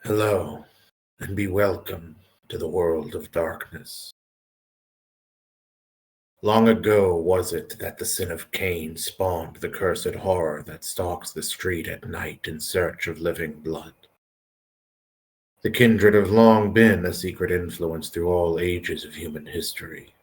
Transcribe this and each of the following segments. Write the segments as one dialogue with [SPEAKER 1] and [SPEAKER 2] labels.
[SPEAKER 1] Hello, and be welcome to the world of darkness. Long ago was it that the sin of Cain spawned the cursed horror that stalks the street at night in search of living blood. The kindred have long been a secret influence through all ages of human history,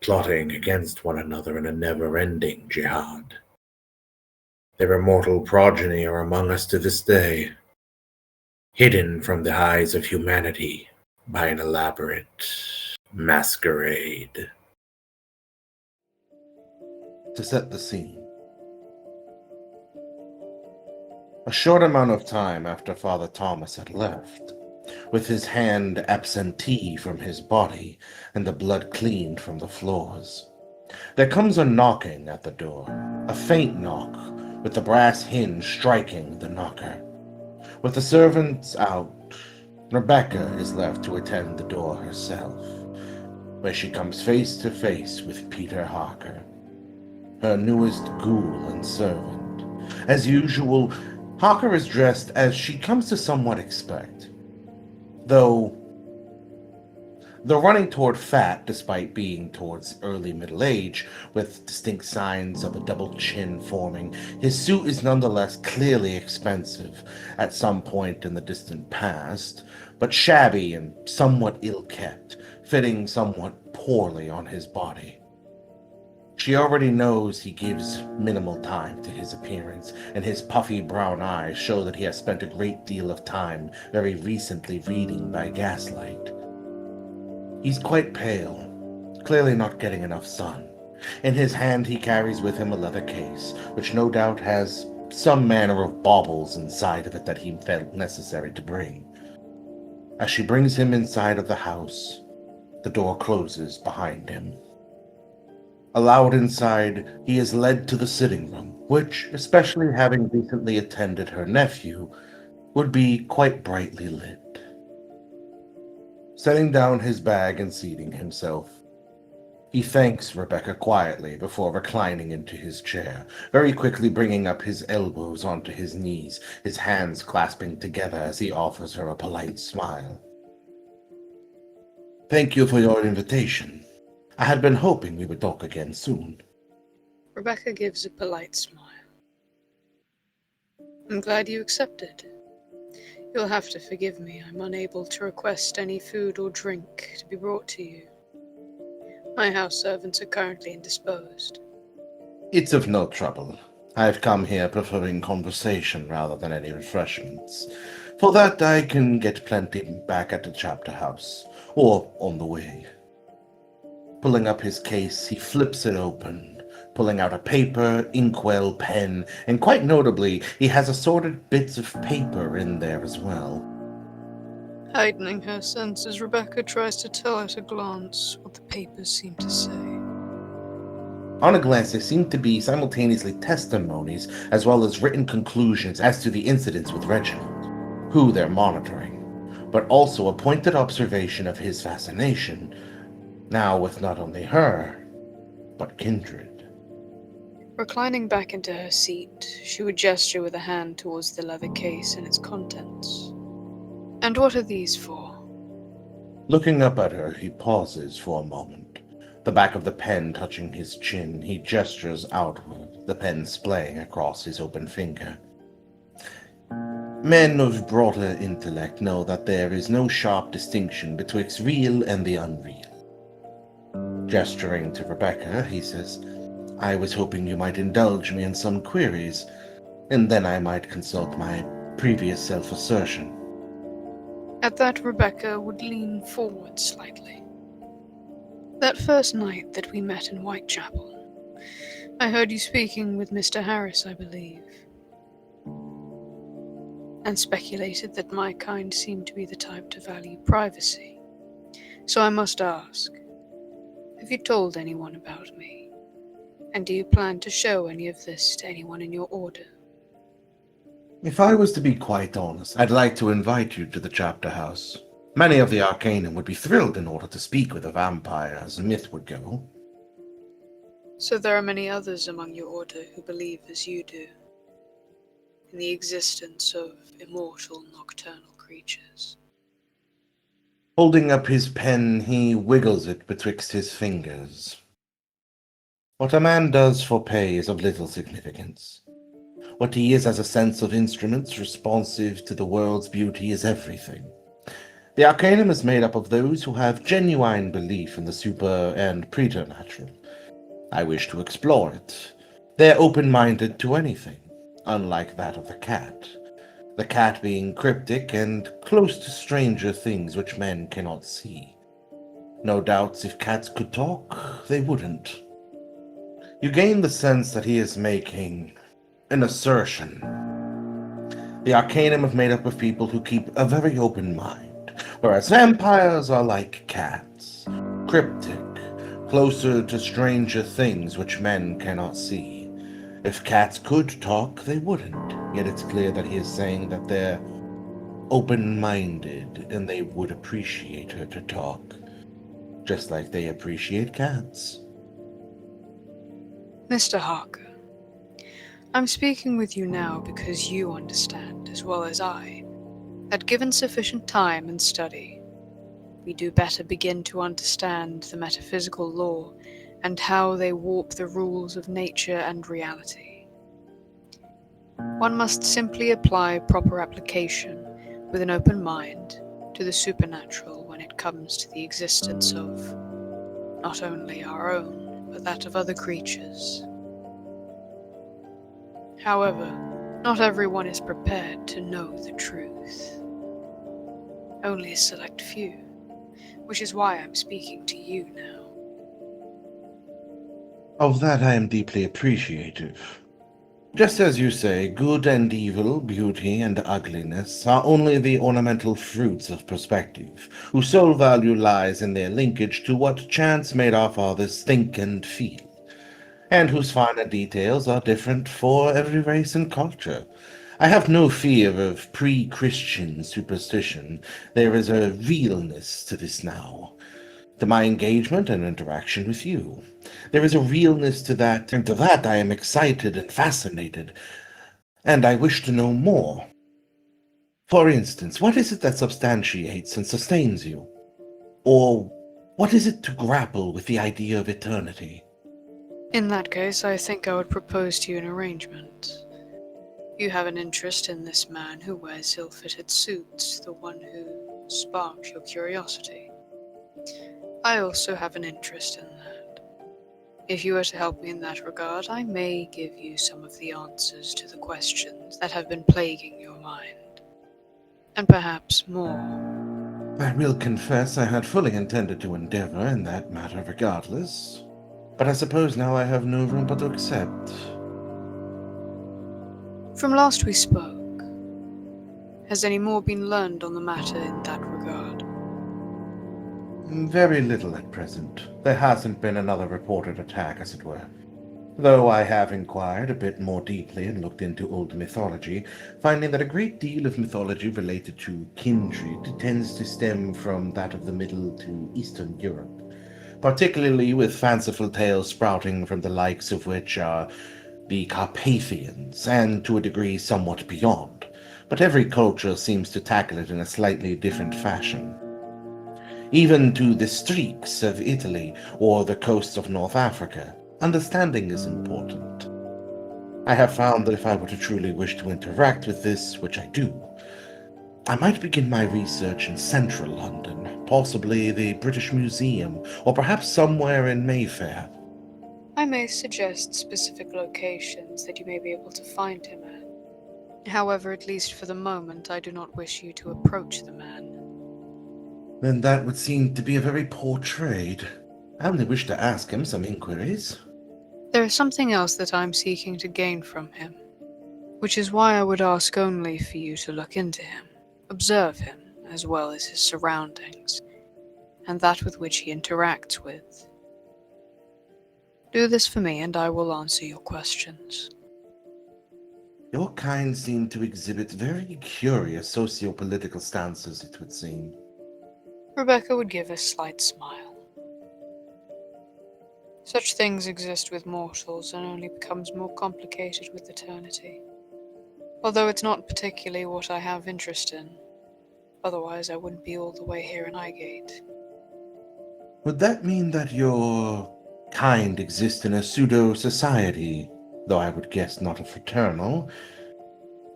[SPEAKER 1] plotting against one another in a never-ending jihad. Their immortal progeny are among us to this day, hidden from the eyes of humanity by an elaborate masquerade.
[SPEAKER 2] To set the scene, a short amount of time after Father Thomas had left, with his hand absentee from his body and the blood cleaned from the floors, there comes a knocking at the door, a faint knock, with the brass hinge striking the knocker. With the servants out, Rebecca is left to attend the door herself, where she comes face to face with Peter Harker, her newest ghoul and servant. As usual, Harker is dressed as she comes to somewhat expect, though running toward fat despite being towards early middle age, with distinct signs of a double chin forming, his suit is nonetheless clearly expensive at some point in the distant past, but shabby and somewhat ill-kept, fitting somewhat poorly on his body. She already knows he gives minimal time to his appearance, and his puffy brown eyes show that he has spent a great deal of time very recently reading by gaslight. He's quite pale, clearly not getting enough sun. In his hand he carries with him a leather case, which no doubt has some manner of baubles inside of it that he felt necessary to bring. As she brings him inside of the house, the door closes behind him. Allowed inside, he is led to the sitting room, which, especially having recently attended her nephew, would be quite brightly lit. Setting down his bag and seating himself, he thanks Rebecca quietly before reclining into his chair, very quickly bringing up his elbows onto his knees, his hands clasping together as he offers her a polite smile. "Thank you for your invitation. I had been hoping we would talk again soon."
[SPEAKER 3] Rebecca gives a polite smile. I'm glad you accepted. You'll have to forgive me. I'm unable to request any food or drink to be brought to you. My house servants are currently indisposed.
[SPEAKER 2] "It's of no trouble. I've come here preferring conversation rather than any refreshments. For that I can get plenty back at the chapter house, or on the way." Pulling up his case, he flips it open, pulling out a paper, inkwell, pen, and quite notably, he has assorted bits of paper in there as well.
[SPEAKER 3] Heightening her senses, Rebecca tries to tell at a glance what the papers seem to say.
[SPEAKER 2] On a glance, there seem to be simultaneously testimonies as well as written conclusions as to the incidents with Reginald, who they're monitoring, but also a pointed observation of his fascination, now with not only her, but kindred.
[SPEAKER 3] Reclining back into her seat, she would gesture with a hand towards the leather case and its contents. And what are these for?
[SPEAKER 2] Looking up at her, he pauses for a moment. The back of the pen touching his chin, he gestures outward, the pen splaying across his open finger. "Men of broader intellect know that there is no sharp distinction betwixt real and the unreal." Gesturing to Rebecca, he says, "I was hoping you might indulge me in some queries, and then I might consult my previous self-assertion."
[SPEAKER 3] At that, Rebecca would lean forward slightly. That first night that we met in Whitechapel, I heard you speaking with Mr. Harris, I believe, and speculated that my kind seemed to be the type to value privacy. So I must ask, have you told anyone about me? And do you plan to show any of this to anyone in your order?
[SPEAKER 2] "If I was to be quite honest, I'd like to invite you to the chapter house. Many of the Arcanum would be thrilled in order to speak with a vampire, as the myth would go."
[SPEAKER 3] So there are many others among your order who believe as you do. in the existence of immortal nocturnal creatures.
[SPEAKER 2] Holding up his pen, he wiggles it betwixt his fingers. What a man does for pay is of little significance. What he is as a sense of instruments responsive to the world's beauty is everything. The Arcanum is made up of those who have genuine belief in the super and preternatural. I wish to explore it. They're open-minded to anything, unlike that of the cat being cryptic and close to stranger things which men cannot see. No doubts if cats could talk, they wouldn't. You gain the sense that he is making an assertion. The Arcanum is made up of people who keep a very open mind, whereas vampires are like cats, cryptic, closer to stranger things which men cannot see. If cats could talk, they wouldn't, yet it's clear that he is saying that they're open-minded and they would appreciate her to talk, just like they appreciate cats.
[SPEAKER 3] Mr. Harker, I'm speaking with you now because you understand, as well as I, that given sufficient time and study, we do better begin to understand the metaphysical law and how they warp the rules of nature and reality. One must simply apply proper application with an open mind to the supernatural when it comes to the existence of not only our own, but that of other creatures. However, not everyone is prepared to know the truth. Only a select few, which is why I'm speaking to you now.
[SPEAKER 2] Of that I am deeply appreciative. Just as you say, good and evil, beauty and ugliness are only the ornamental fruits of perspective, whose sole value lies in their linkage to what chance made our fathers think and feel, and whose finer details are different for every race and culture. I have no fear of pre-Christian superstition. There is a realness to this now, to my engagement and interaction with you. There is a realness to that, and to that I am excited and fascinated, and I wish to know more. For instance, what is it that substantiates and sustains you? Or what is it to grapple with the idea of eternity?
[SPEAKER 3] In that case, I think I would propose to you an arrangement. You have an interest in this man who wears ill-fitted suits, the one who sparks your curiosity. I also have an interest in that. If you were to help me in that regard, I may give you some of the answers to the questions that have been plaguing your mind. And perhaps more.
[SPEAKER 2] I will confess I had fully intended to endeavor in that matter regardless, but I suppose now I have no room but to accept.
[SPEAKER 3] From last we spoke, has any more been learned on the matter in that regard?
[SPEAKER 2] Very little at present. There hasn't been another reported attack, as it were. Though I have inquired a bit more deeply and looked into old mythology, finding that a great deal of mythology related to kindred tends to stem from that of the Middle to Eastern Europe, particularly with fanciful tales sprouting from the likes of which are the Carpathians, and to a degree somewhat beyond, but every culture seems to tackle it in a slightly different fashion. Even to the streaks of Italy or the coasts of North Africa, understanding is important. I have found that if I were to truly wish to interact with this, which I do, I might begin my research in central London, possibly the British Museum, or perhaps somewhere in Mayfair.
[SPEAKER 3] I may suggest specific locations that you may be able to find him at. However, at least for the moment, I do not wish you to approach the man.
[SPEAKER 2] Then that would seem to be a very poor trade. I only wish to ask him some inquiries.
[SPEAKER 3] There is something else that I'm seeking to gain from him, which is why I would ask only for you to look into him, observe him, as well as his surroundings, and that with which he interacts with. Do this for me, and I will answer your questions.
[SPEAKER 2] Your kind seem to exhibit very curious socio-political stances, it would seem.
[SPEAKER 3] Rebecca would give a slight smile. Such things exist with mortals and only becomes more complicated with eternity. Although it's not particularly what I have interest in. Otherwise, I wouldn't be all the way here in Highgate.
[SPEAKER 2] Would that mean that your kind exist in a pseudo-society, though I would guess not a fraternal?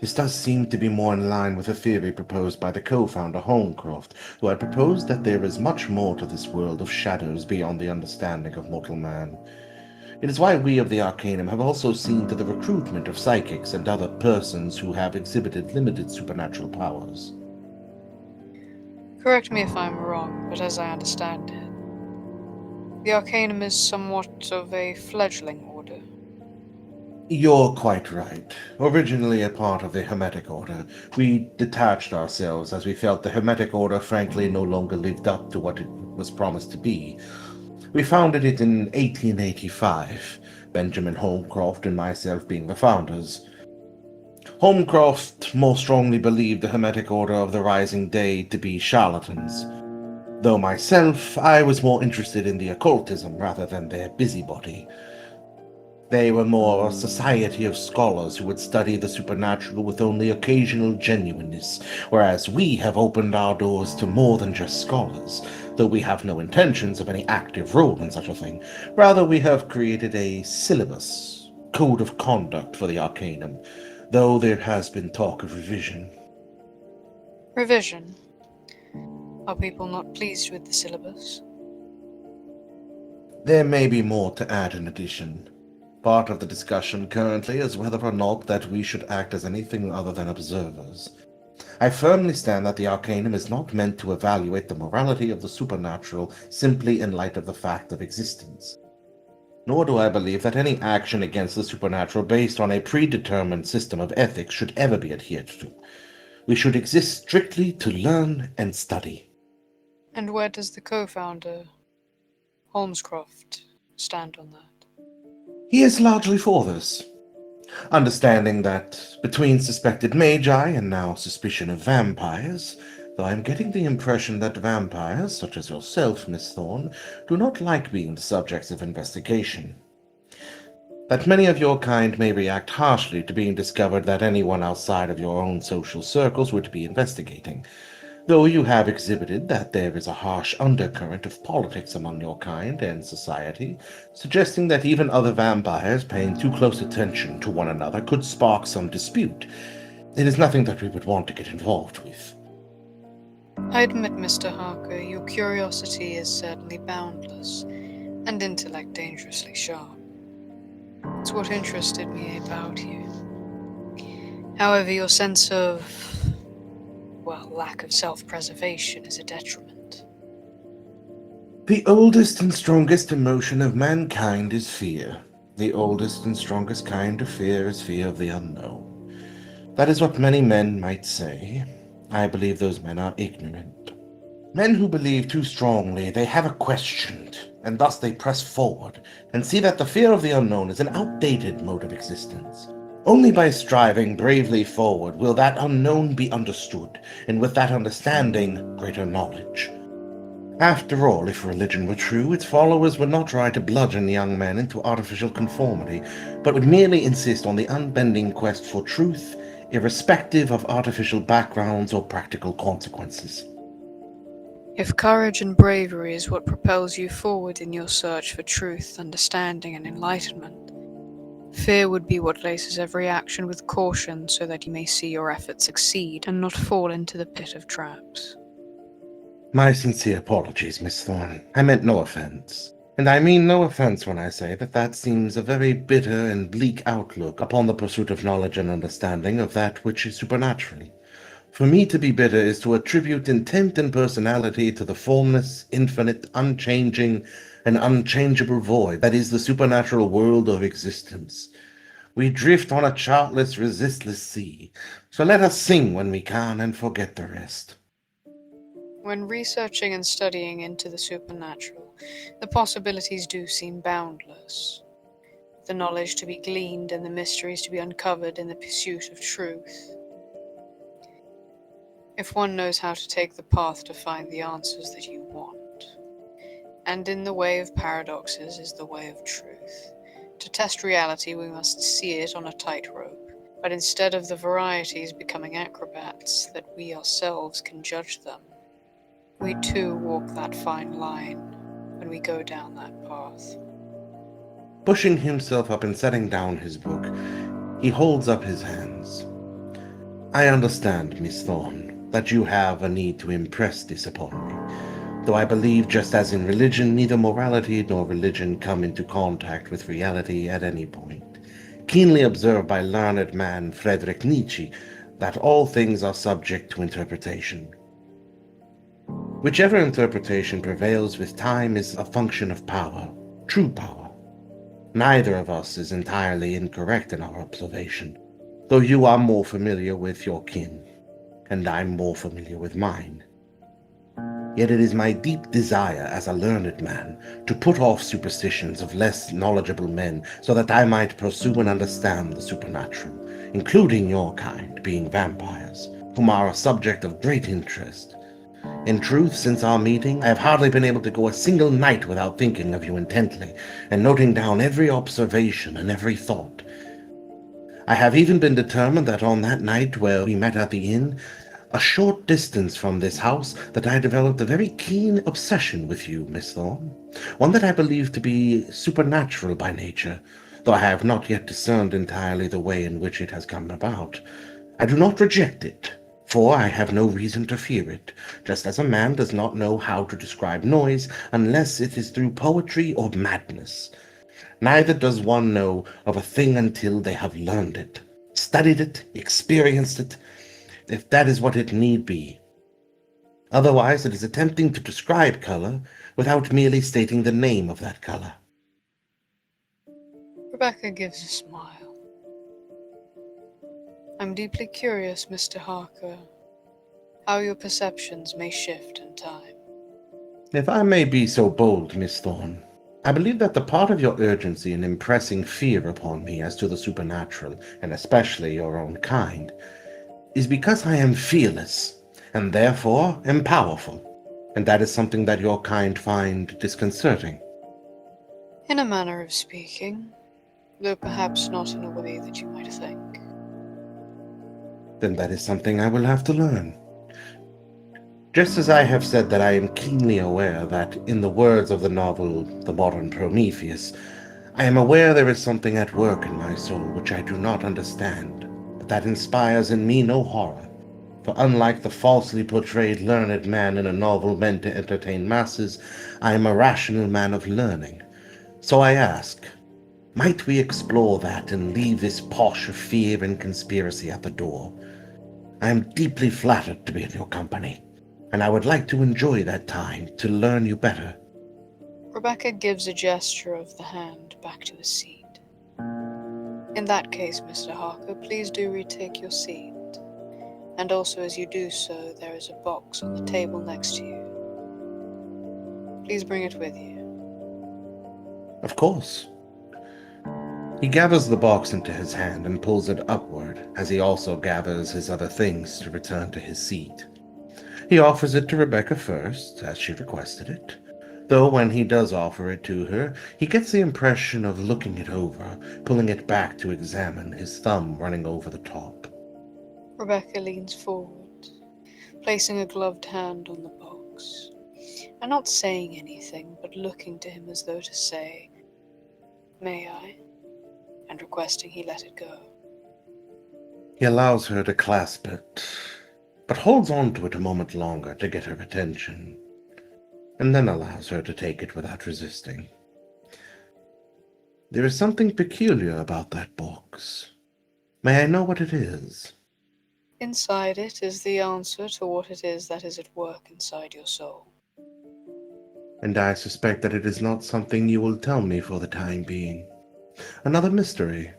[SPEAKER 2] This does seem to be more in line with a theory proposed by the co-founder Holmcroft, who had proposed that there is much more to this world of shadows beyond the understanding of mortal man. It is why we of the Arcanum have also seen to the recruitment of psychics and other persons who have exhibited limited supernatural powers.
[SPEAKER 3] Correct me if I'm wrong, but as I understand it, the Arcanum is somewhat of a fledgling order.
[SPEAKER 2] You're quite right. Originally a part of the Hermetic Order, we detached ourselves as we felt the Hermetic Order frankly no longer lived up to what it was promised to be. We founded it in 1885, Benjamin Holmcroft and myself being the founders. Holmcroft more strongly believed the Hermetic Order of the Rising Day to be charlatans, though myself, I was more interested in the occultism rather than their busybody. They were more a society of scholars who would study the supernatural with only occasional genuineness, whereas we have opened our doors to more than just scholars, though we have no intentions of any active role in such a thing. Rather, we have created a syllabus, code of conduct for the Arcanum, though there has been talk of revision.
[SPEAKER 3] Revision. Are people not pleased with the syllabus?
[SPEAKER 2] There may be more to add in addition. Part of the discussion currently is whether or not that we should act as anything other than observers. I firmly stand that the Arcanum is not meant to evaluate the morality of the supernatural simply in light of the fact of existence. Nor do I believe that any action against the supernatural based on a predetermined system of ethics should ever be adhered to. We should exist strictly to learn and study.
[SPEAKER 3] And where does the co-founder, Holmescroft, stand on that?
[SPEAKER 2] He is largely for this, understanding that between suspected magi and now suspicion of vampires, though I'm getting the impression that vampires, such as yourself, Miss Thorne, do not like being the subjects of investigation. That many of your kind may react harshly to being discovered that anyone outside of your own social circles would be investigating, though you have exhibited that there is a harsh undercurrent of politics among your kind and society, suggesting that even other vampires paying too close attention to one another could spark some dispute. It is nothing that we would want to get involved with.
[SPEAKER 3] I admit, Mr. Harker, your curiosity is certainly boundless, and intellect dangerously sharp. It's what interested me about you. However, your sense of, lack of self-preservation is a detriment.
[SPEAKER 2] The oldest and strongest emotion of mankind is fear. The oldest and strongest kind of fear is fear of the unknown. That is what many men might say. I believe those men are ignorant. Men who believe too strongly they have a questioned, and thus they press forward and see that the fear of the unknown is an outdated mode of existence. Only by striving bravely forward will that unknown be understood, and with that understanding, greater knowledge. After all, if religion were true, its followers would not try to bludgeon young men into artificial conformity, but would merely insist on the unbending quest for truth, irrespective of artificial backgrounds or practical consequences.
[SPEAKER 3] If courage and bravery is what propels you forward in your search for truth, understanding, and enlightenment, fear would be what laces every action with caution so that you may see your efforts succeed and not fall into the pit of traps.
[SPEAKER 2] My sincere apologies, Miss Thorne. I meant no offense. And I mean no offense when I say that seems a very bitter and bleak outlook upon the pursuit of knowledge and understanding of that which is supernatural. For me to be bitter is to attribute intent and personality to the formless, infinite, unchanging, and unchangeable void that is the supernatural world of existence. We drift on a chartless, resistless sea, so let us sing when we can and forget the rest.
[SPEAKER 3] When researching and studying into the supernatural, the possibilities do seem boundless. The knowledge to be gleaned and the mysteries to be uncovered in the pursuit of truth. If one knows how to take the path to find the answers that you want. And in the way of paradoxes is the way of truth. To test reality, we must see it on a tightrope, But instead of the varieties becoming acrobats, that we ourselves can judge them, we too walk that fine line when we go down that path.
[SPEAKER 2] Pushing himself up and setting down his book, he holds up his hands. I understand, Miss Thorne, that you have a need to impress this upon me, though I believe, just as in religion, neither morality nor religion come into contact with reality at any point. Keenly observed by learned man Friedrich Nietzsche, that all things are subject to interpretation. Whichever interpretation prevails with time is a function of power, true power. Neither of us is entirely incorrect in our observation, though you are more familiar with your kin, and I'm more familiar with mine. Yet it is my deep desire as a learned man to put off superstitions of less knowledgeable men so that I might pursue and understand the supernatural, including your kind, being vampires, whom are a subject of great interest. In truth, since our meeting, I have hardly been able to go a single night without thinking of you intently, and noting down every observation and every thought. I have even been determined that on that night where we met at the inn, a short distance from this house, that I developed a very keen obsession with you, Miss Thorne, one that I believe to be supernatural by nature, though I have not yet discerned entirely the way in which it has come about. I do not reject it, for I have no reason to fear it, just as a man does not know how to describe noise unless it is through poetry or madness. Neither does one know of a thing until they have learned it, studied it, experienced it, if that is what it need be. Otherwise, it is attempting to describe color without merely stating the name of that color.
[SPEAKER 3] Rebecca gives a smile. I'm deeply curious, Mr. Harker, how your perceptions may shift in time.
[SPEAKER 2] If I may be so bold, Miss Thorne, I believe that the part of your urgency in impressing fear upon me as to the supernatural, and especially your own kind, is because I am fearless, and therefore am powerful, and that is something that your kind find disconcerting.
[SPEAKER 3] In a manner of speaking, though perhaps not in a way that you might think.
[SPEAKER 2] Then that is something I will have to learn. Just as I have said that I am keenly aware that, in the words of the novel The Modern Prometheus, I am aware there is something at work in my soul which I do not understand, but that inspires in me no horror. For unlike the falsely portrayed learned man in a novel meant to entertain masses, I am a rational man of learning. So I ask, might we explore that and leave this posh of fear and conspiracy at the door? I am deeply flattered to be in your company, and I would like to enjoy that time to learn you better.
[SPEAKER 3] Rebecca gives a gesture of the hand back to his seat. In that case, Mr. Harker, please do retake your seat. And also, as you do so, there is a box on the table next to you. Please bring it with you.
[SPEAKER 2] Of course. He gathers the box into his hand and pulls it upward, as he also gathers his other things to return to his seat. He offers it to Rebecca first, as she requested it, though when he does offer it to her, he gets the impression of looking it over, pulling it back to examine, his thumb running over the top.
[SPEAKER 3] Rebecca leans forward, placing a gloved hand on the box, and not saying anything, but looking to him as though to say, "May I?" and requesting he let it go.
[SPEAKER 2] He allows her to clasp it, but holds on to it a moment longer to get her attention, and then allows her to take it without resisting. There is something peculiar about that box. May I know what it is?
[SPEAKER 3] Inside it is the answer to what it is that is at work inside your soul.
[SPEAKER 2] And I suspect that it is not something you will tell me for the time being. Another mystery.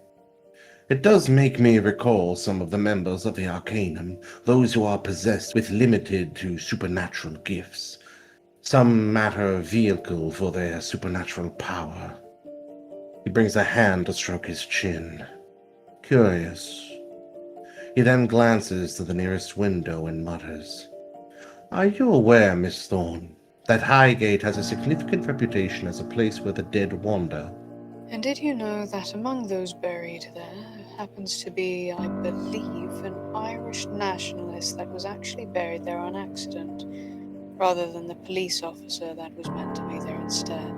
[SPEAKER 2] It does make me recall some of the members of the Arcanum, those who are possessed with limited to supernatural gifts. Some matter vehicle for their supernatural power. He brings a hand to stroke his chin. Curious. He then glances to the nearest window and mutters, "Are you aware, Miss Thorne, that Highgate has a significant reputation as a place where the dead wander?"
[SPEAKER 3] And did you know that among those buried there happens to be, I believe, an Irish nationalist that was actually buried there on accident, rather than the police officer that was meant to be there instead?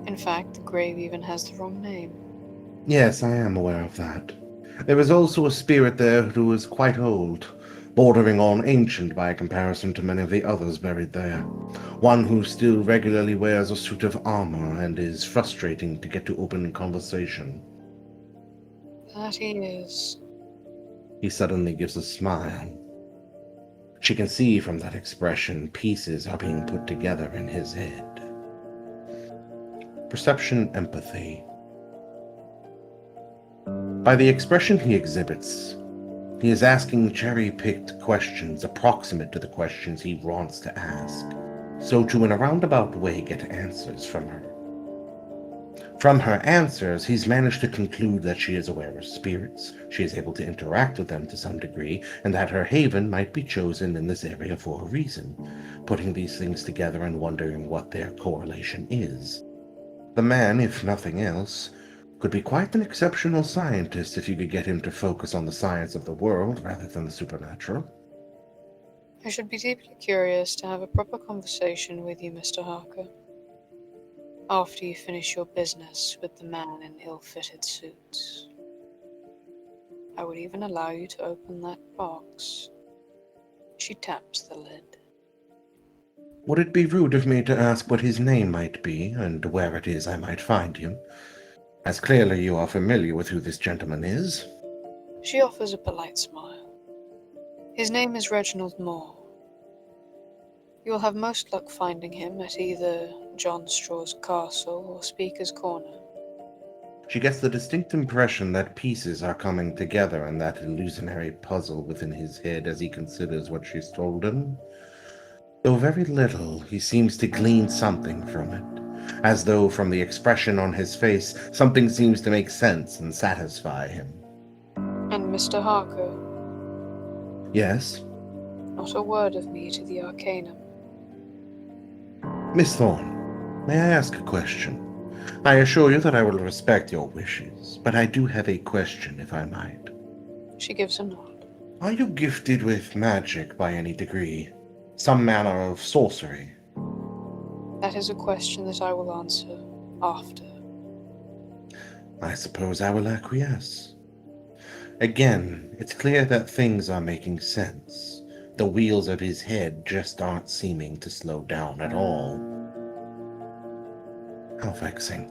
[SPEAKER 3] In fact, the grave even has the wrong name.
[SPEAKER 2] Yes, I am aware of that. There is also a spirit there who is quite old, bordering on ancient by comparison to many of the others buried there. One who still regularly wears a suit of armor and is frustrating to get to open conversation.
[SPEAKER 3] That he is.
[SPEAKER 2] He suddenly gives a smile. She can see from that expression pieces are being put together in his head. Perception, empathy. By the expression he exhibits, he is asking cherry-picked questions approximate to the questions he wants to ask, so to in a roundabout way get answers from her. From her answers, he's managed to conclude that she is aware of spirits, she is able to interact with them to some degree, and that her haven might be chosen in this area for a reason, putting these things together and wondering what their correlation is. The man, if nothing else, could be quite an exceptional scientist if you could get him to focus on the science of the world rather than the supernatural.
[SPEAKER 3] I should be deeply curious to have a proper conversation with you, Mr. Harker, after you finish your business with the man in ill-fitted suits. I would even allow you to open that box. She taps the lid.
[SPEAKER 2] Would it be rude of me to ask what his name might be, and where it is I might find him? As clearly you are familiar with who this gentleman is.
[SPEAKER 3] She offers a polite smile. His name is Reginald Moore. You will have most luck finding him at either John Straw's Castle or Speaker's Corner.
[SPEAKER 2] She gets the distinct impression that pieces are coming together in that illusionary puzzle within his head as he considers what she's told him. Though very little, he seems to glean something from it. As though from the expression on his face, something seems to make sense and satisfy him.
[SPEAKER 3] And Mr. Harker?
[SPEAKER 2] Yes?
[SPEAKER 3] Not a word of me to the Arcanum.
[SPEAKER 2] Miss Thorne, may I ask a question? I assure you that I will respect your wishes, but I do have a question, if I might.
[SPEAKER 3] She gives a nod.
[SPEAKER 2] Are you gifted with magic by any degree? Some manner of sorcery?
[SPEAKER 3] That is a question that I will answer after.
[SPEAKER 2] I suppose I will acquiesce. Again, it's clear that things are making sense. The wheels of his head just aren't seeming to slow down at all. How vexing.